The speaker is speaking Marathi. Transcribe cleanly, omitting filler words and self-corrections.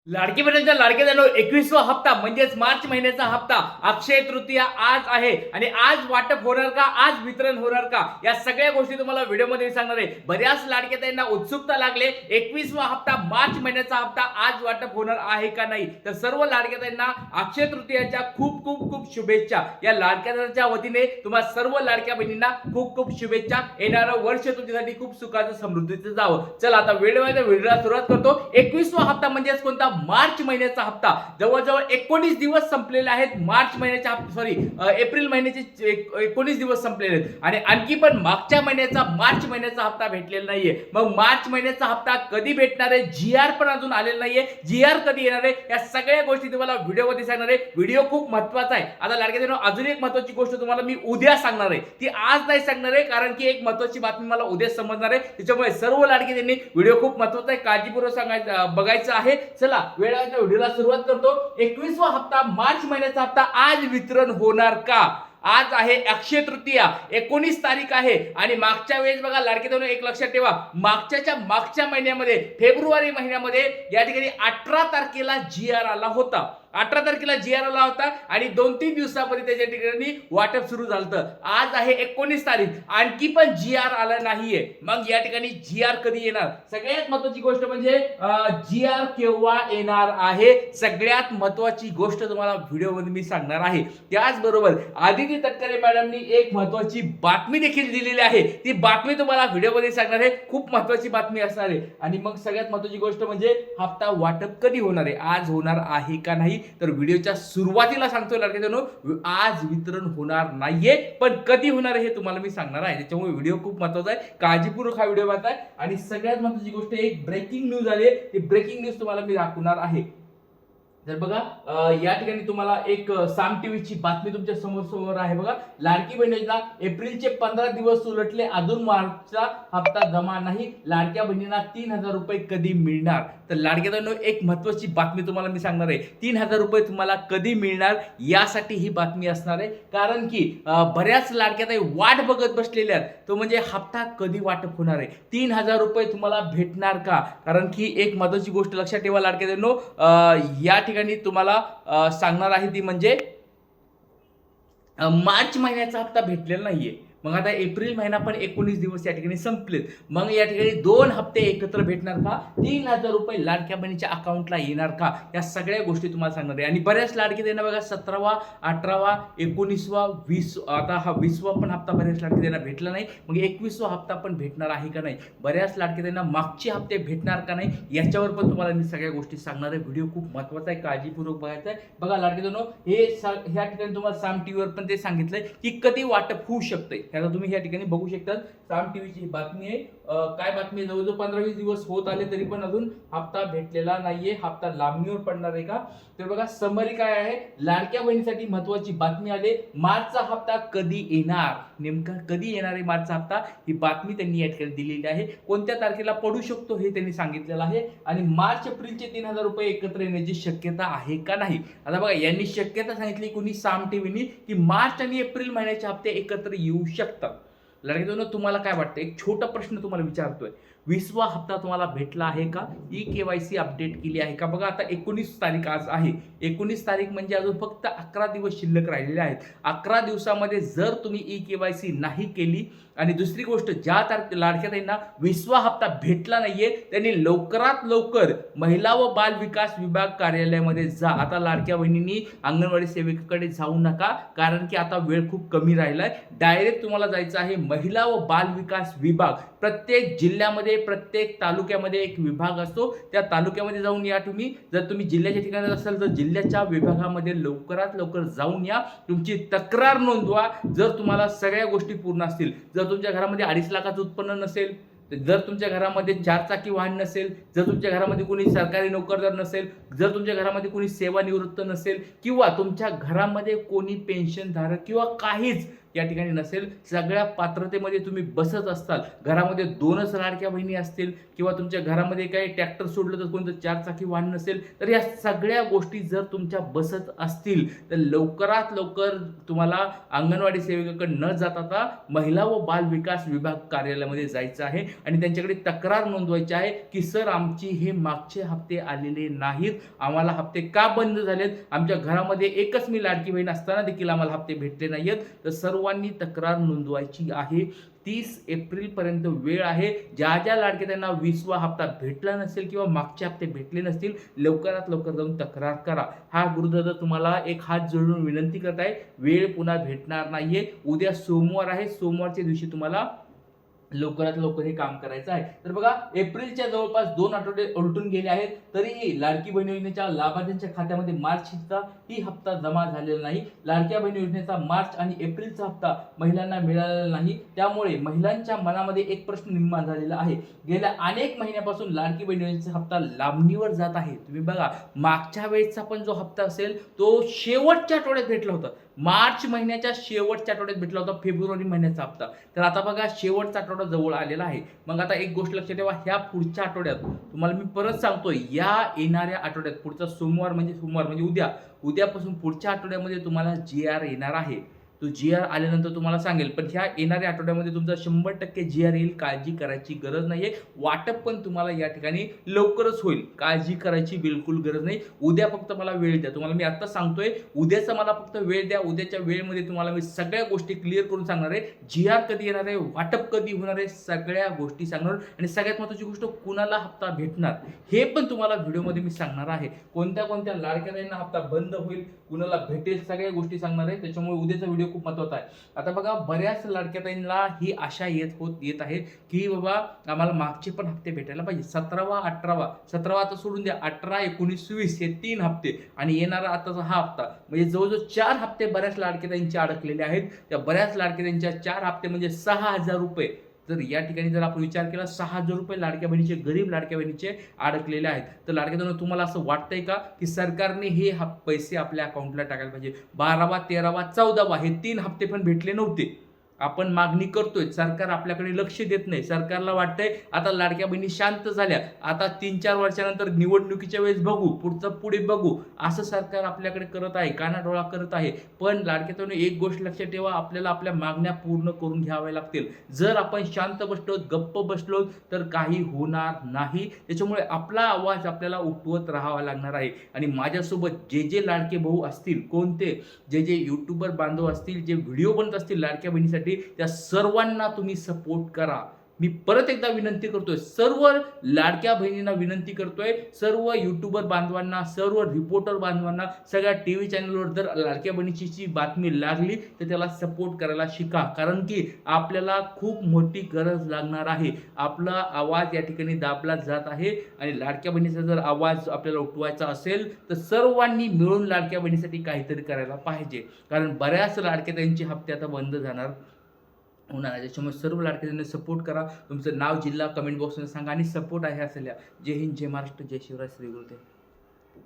लाडकी बहिणीच्या लाडक्या जणू 21वा हप्ता म्हणजेच मार्च महिन्याचा हप्ता अक्षय तृतीया आज आहे आणि आज वाटप होणार का, आज वितरण होणार का, या सगळ्या गोष्टी तुम्हाला व्हिडिओमध्ये सांगणार आहे. बऱ्याच लाडक्या ताईंना उत्सुकता लागले 21वा हप्ता मार्च महिन्याचा हप्ता आज वाटप होणार आहे का नाही. तर सर्व लाडक्या ताईंना अक्षय तृतीयाच्या खूप खूप खूप शुभेच्छा. या लाडक्या ताईंच्या वतीने तुम्हाला सर्व लाडक्या बहिणींना खूप खूप शुभेच्छा. येणारं वर्ष तुमच्यासाठी खूप सुखाचं समृद्धीचं जावं. चला आता व्हिडिओला सुरुवात करतो. 21वा हप्ता म्हणजेच कोणता, मार्च महिन्याचा हप्ता. जवळजवळ 19 दिवस संपलेले आहेत. मार्च महिन्याच्या एप्रिल महिन्याचे 19 दिवस संपलेले आहेत आणि आणखी पण मागच्या महिन्याचा मार्च महिन्याचा हप्ता भेटलेला नाहीये. मग मार्च महिन्याचा हप्ता कधी भेटणार आहे, जीआर पण अजून आलेला नाहीये. जीआर कधी येणार आहे, या सगळ्या गोष्टी तुम्हाला व्हिडिओमध्ये सांगणार आहे. व्हिडिओ खूप महत्त्वाचा आहे. आता लाडक्या अजून एक महत्त्वाची गोष्ट तुम्हाला मी उद्या सांगणार आहे, ती आज नाही सांगणार आहे, कारण की एक महत्त्वाची बातमी मला उद्या समजणार आहे. त्याच्यामुळे सर्व लाडके त्यांनी व्हिडिओ खूप महत्त्वाचा आहे, काळजीपूर्वक बघायचं आहे. चला वेळेच्या व्हिडिओला सुरुवात करतो. 21वा हप्ता मार्च महिन्याचा हप्ता आज वितरण होणार का? आज आहे अक्षय तृतीया, 19 तारीख आहे आणि मागच्या वेळेस बघा लाडके एक लक्षात ठेवा, मागच्या महिन्यामध्ये फेब्रुवारी महिन्यामध्ये या ठिकाणी 18 तारखेला जीआर आला होता. 18 तारखेला जीआर आला होता आणि 2-3 दिवसामध्ये त्याच्या ठिकाणी वाटप सुरू झालं. आज आहे 19 तारीख, आणखी पण जीआर आला नाहीये. मग या ठिकाणी जीआर कधी येणार? सगळ्यात महत्वाची गोष्ट म्हणजे जीआर केव्हा येणार आहे, सगळ्यात महत्वाची गोष्ट तुम्हाला व्हिडिओमध्ये मी सांगणार आहे. त्याचबरोबर आदिती तटकरे मॅडमनी एक महत्वाची बातमी देखील दिलेली आहे. ती बातमी तुम्हाला व्हिडिओमध्ये सांगणार आहे. खूप महत्वाची बातमी असणार आहे. आणि मग सगळ्यात महत्वाची गोष्ट म्हणजे हप्ता वाटप कधी होणार आहे, आज होणार आहे का नाही. तर व्हिडिओच्या सुरुवातीला सांगतोय लाडक्यानो, आज वितरण होणार नाहीये, पण कधी होणार आहे हे तुम्हाला मी सांगणार आहे. त्याच्यामुळे व्हिडिओ खूप महत्त्वाचा आहे, काळजीपूर्वक हा व्हिडिओ बघताय. आणि सगळ्यात महत्त्वाची गोष्ट, एक ब्रेकिंग न्यूज आली आहे, ती ब्रेकिंग न्यूज तुम्हाला मी दाखवणार आहे. तर बघा या ठिकाणी तुम्हाला एक साम टीव्हीची बातमी तुमच्या समोर आहे. बघा, लाडकी बहिणीला एप्रिलचे 15 दिवस उलटले, अजून मार्चचा हप्ता जमा नाही. लाडक्या बहिणींना 3000 रुपये कधी मिळणार? तर लाडक्या बहिणींनो एक महत्त्वाची बातमी तुम्हाला मी सांगणार आहे. 3000 रुपये तुम्हाला कधी मिळणार यासाठी ही बातमी असणार आहे. कारण की बऱ्याच लाडक्या ताई वाट बघत बसलेल्या आहेत, तो म्हणजे हप्ता कधी वाटप होणार आहे, 3000 रुपये तुम्हाला भेटणार का? कारण की एक महत्त्वाची गोष्ट लक्षात ठेवा लाडक्या बहिणींनो, या ठिकाणी तुम्हाला सांगणार आहे ती म्हणजे मार्च महिन्याचा हप्ता भेटलेला नाहीये. मग आता एप्रिल महिना पण 19 दिवस या ठिकाणी संपलेत. मग या ठिकाणी 2 हप्ते एकत्र भेटणार का? 3000 रुपये लाडक्या बहिणीच्या अकाउंटला येणार का? या सगळ्या गोष्टी तुम्हाला सांगणार आहे. आणि बऱ्याच लाडके त्यांना बघा 17वा, 18वा, 19वा, 20, आता हा 20वा पण हप्ता बऱ्याच लाडके त्यांना भेटला नाही. मग 21वा हप्ता पण भेटणार आहे का नाही? बऱ्याच लाडके त्यांना मागचे हप्ते भेटणार का नाही, याच्यावर पण तुम्हाला मी सगळ्या गोष्टी सांगणार आहे. व्हिडिओ खूप महत्त्वाचा आहे, काळजीपूर्वक बघायचा आहे. बघा लाडके ह्या ठिकाणी तुम्हाला साम टीव्हीवर पण ते सांगितलंय की कधी वाटप होऊ शकते. आता तुम्ही या ठिकाणी बघू शकता, साम टीव्हीची बातमी आहे. काय बातमी आहे? जवळजवळ 15-20 दिवस होत आले तरी पण अजून हप्ता भेटलेला नाहीये. हप्ता लांबणीवर पडणार आहे का? तर बघा समरी काय आहे, लाडक्या बहिणीसाठी महत्वाची बातमी आली. मार्चचा हप्ता कधी येणार, नेमका कधी येणार आहे मार्चचा हप्ता, ही बातमी त्यांनी या ठिकाणी दिलेली आहे. कोणत्या तारखेला पडू शकतो हे त्यांनी सांगितलेलं आहे. आणि मार्च एप्रिलचे 3000 रुपये एकत्र येण्याची शक्यता आहे का नाही? आता बघा, यांनी शक्यता सांगितली कोणी, साम टीव्हीनी, की मार्च आणि एप्रिल महिन्याचे हप्ते एकत्र येऊ शकतात. लाडक्या तुम्हाला काय वाटतं? एक छोटा प्रश्न तुम्हाला विचारतोय, 20वा हप्ता तुम्हाला भेटला आहे का? KYC अपडेट केली आहे का? बघा आता 19 तारीख आज आहे. 19 तारीख म्हणजे अजून फक्त 11 दिवस शिल्लक राहिलेले आहेत. 11 दिवसामध्ये जर तुम्ही KYC नाही केली, आणि दुसरी गोष्ट, ज्या लाडक्या ताईंना 20वा हप्ता भेटला नाहीये त्यांनी लवकरात लवकर महिला व बाल विकास विभाग कार्यालयामध्ये जा. आता लाडक्या बहिणींनी अंगणवाडी सेविकेकडे जाऊ नका, कारण की आता वेळ खूप कमी राहिलाय. डायरेक्ट तुम्हाला जायचं आहे महिला व बाल विकास विभाग. प्रत्येक जिल्ह्यामध्ये, प्रत्येक तालुक्यामध्ये एक विभाग असतो, त्या तालुक्यामध्ये जाऊन या तुम्ही. जर तुम्ही जिल्ह्याच्या ठिकाणी असाल तर जिल्ह्याच्या विभागामध्ये लवकरात लवकर जाऊन या, तुमची तक्रार नोंदवा. जर तुम्हाला सगळ्या गोष्टी पूर्ण असतील, जर तुमच्या घरामध्ये 2.5 लाखाचं उत्पन्न नसेल, जर तुमच्या घरामध्ये 4 चाकी वाहन नसेल, जर तुमच्या घरामध्ये कोणी सरकारी नोकरदार नसेल, जर तुमच्या घरामध्ये कोणी सेवानिवृत्त नसेल, किंवा तुमच्या घरामध्ये कोणी पेन्शन धारक किंवा काहीच या ठिकाणी नसेल. सगळ्या पात्रतेमध्ये तुम्ही बसत असताल, घरामध्ये 2च लाडक्या बहिणी असतील किंवा तुमच्या घरामध्ये काही ट्रॅक्टर सोडलं तर कोणतं 4 चाकी वाहन नसेल, तर या सगळ्या गोष्टी जर तुमच्या बसत असतील तर लवकरात लवकर तुम्हाला अंगणवाडी सेविकेकडे न जाता महिला व बाल विकास विभाग कार्यालयामध्ये जायचं आहे आणि त्यांच्याकडे तक्रार नोंदवायची आहे की सर आमची हे मागचे हप्ते आलेले नाहीत, आम्हाला हप्ते का बंद झालेत, आमच्या घरामध्ये एकच मी लाडकी बहीण असताना देखील आम्हाला हप्ते भेटले नाहीत. तर सर्वांनी तक्रार नोंदवायची आहे. 30 एप्रिल पर्यंत वेळ आहे. ज्या ज्या लाडक्या त्यांना 20वा हप्ता भेटला नसेल किंवा मागचे हप्ते भेटले नसतील, लवकरात लवकर जाऊन तक्रार करा. हा गुरुदादा तुम्हाला एक हात जोडून विनंती करत आहे. वेळ पुन्हा भेटणार नाहीये. उद्या सोमवार आहे. सोमवारच्या दिवशी तुम्हाला लवकरात लवकर हे काम करायचं आहे. तर बघा, एप्रिलच्या जवळपास 2 आठवडे उलटून गेले आहेत, तरीही लाडकी बहीण योजनेच्या लाभार्थ्यांच्या खात्यामध्ये मार्चचा ही हप्ता जमा झालेला नाही. लाडक्या बहीण योजनेचा मार्च आणि एप्रिलचा हप्ता महिलांना मिळालेला नाही. त्यामुळे महिलांच्या मनामध्ये एक प्रश्न निर्माण झालेला आहे. गेल्या अनेक महिन्यापासून लाडकी बहीण योजनेचा हप्ता लांबणीवर जात आहे. तुम्ही बघा, मागच्या वेळेसचा पण जो हप्ता असेल तो शेवटच्या आठवड्यात भेटला होता. मार्च महिन्याच्या शेवटच्या आठवड्यात भेटला होता फेब्रुवारी महिन्याचा हप्ता. तर आता बघा, शेवटचा आठवडा जवळ आलेला आहे. मग आता एक गोष्ट लक्षात ठेवा, ह्या पुढच्या आठवड्यात तुम्हाला मी परत सांगतोय, या येणाऱ्या आठवड्यात पुढचा सोमवार म्हणजे उद्यापासून पुढच्या आठवड्यामध्ये तुम्हाला GR येणार आहे. तो GR आल्यानंतर तुम्हाला सांगेल. पण ह्या येणाऱ्या आठवड्यामध्ये तुमचा 100% GR येईल. काळजी करायची गरज नाहीये. वाटप पण तुम्हाला या ठिकाणी लवकरच होईल. काळजी करायची बिलकुल गरज नाही. उद्या फक्त मला वेळ द्या. तुम्हाला मी आता सांगतोय, उद्याचा मला फक्त वेळ द्या. उद्याच्या वेळेमध्ये तुम्हाला मी सगळ्या गोष्टी क्लिअर करून सांगणार आहे. GR कधी येणार आहे, वाटप कधी होणार आहे, सगळ्या गोष्टी सांगणार. आणि सगळ्यात महत्त्वाची गोष्ट, कुणाला हप्ता भेटणार हे पण तुम्हाला व्हिडिओमध्ये मी सांगणार आहे. कोणत्या कोणत्या लाडक्या हप्ता बंद होईल, कुणाला भेटेल, सगळ्या गोष्टी सांगणार आहे. त्याच्यामुळे उद्याचा व्हिडिओ खूप महत्त्वाचा आहे. आता बघा, बऱ्याच लाडक्या ताईंना ही आशा येत आहे की बाबा आम्हाला मागचे पण हप्ते भेटायला पाहिजे. 17वा 18वा 17वा आता सोडून द्या, 18 19 20 हे 3 हप्ते आणि येणारा आताचा हा हप्ता, म्हणजे जवळजवळ 4 हप्ते बऱ्याच लाडक्या ताईंचे अडकलेले आहेत. त्या बऱ्याच लाडक्या ताईंच्या 4 हप्ते म्हणजे 6,000 रुपये. तर या ठिकाणी जर आपण विचार केला, 6,000 रुपये लाडक्या बहिणीचे, गरीब लाडक्या बहिणीचे अडकलेले आहेत. तर लाडक्या बहिणी, तुम्हाला असं वाटतंय का की सरकारने हे पैसे आपल्या अकाउंटला टाकायला पाहिजे? 12वा 13वा 14वा हे 3 हप्ते पण भेटले नव्हते. आपण मागणी करतोय, सरकार आपल्याकडे लक्ष देत नाही. सरकारला वाटतंय आता लाडक्या बहिणी शांत झाल्या, आता 3-4 वर्षानंतर निवडणुकीच्या वेळेस बघू, पुढे बघू, असं सरकार आपल्याकडे करत आहे, कानाडोळा करत आहे. पण लाडक्या बहिणी, एक गोष्ट लक्षात ठेवा, आपल्याला आपल्या मागण्या पूर्ण करून घ्याव्या लागतील. जर आपण शांत बसलो, गप्प बसलो तर काही होणार नाही. त्याच्यामुळे आपला आवाज आपल्याला उठवत राहावा लागणार आहे. आणि माझ्यासोबत जे लाडके भाऊ असतील, कोणते जे युट्यूबर बांधव असतील, जे व्हिडिओ बनत असतील लाडक्या बहिणीसाठी, त्या सर्वांना तुम्ही सपोर्ट करा. मी परत एकदा विनंती करतोय, सर्व लाडक्या बहिणींना विनंती करतोय, सर्व युट्यूबर बांधवांना, सर्व रिपोर्टर बांधवांना, सगळ्या टीव्ही चॅनलवर जर लाडक्या बहिणीची बातमी लागली तर त्याला सपोर्ट करायला शिका. कारण की आपल्याला खूप मोठी गरज लागणार आहे. आपला आवाज या ठिकाणी दाबला जात आहे आणि लाडक्या बहिणीचा जर आवाज आपल्याला उठवायचा असेल तर सर्वांनी मिळून लाडक्या बहिणीसाठी काहीतरी करायला पाहिजे. कारण बऱ्याच लाडक्या त्यांचे हप्ते आता बंद होणार आहे. त्याच्यामुळे सर्व लाडक्यांना सपोर्ट करा. तुमचं नाव, जिल्हा कमेंट बॉक्समध्ये सांगा आणि सपोर्ट आहे असेल. जय हिंद, जय महाराष्ट्र, जय शिवराय, श्री गुरुदेव.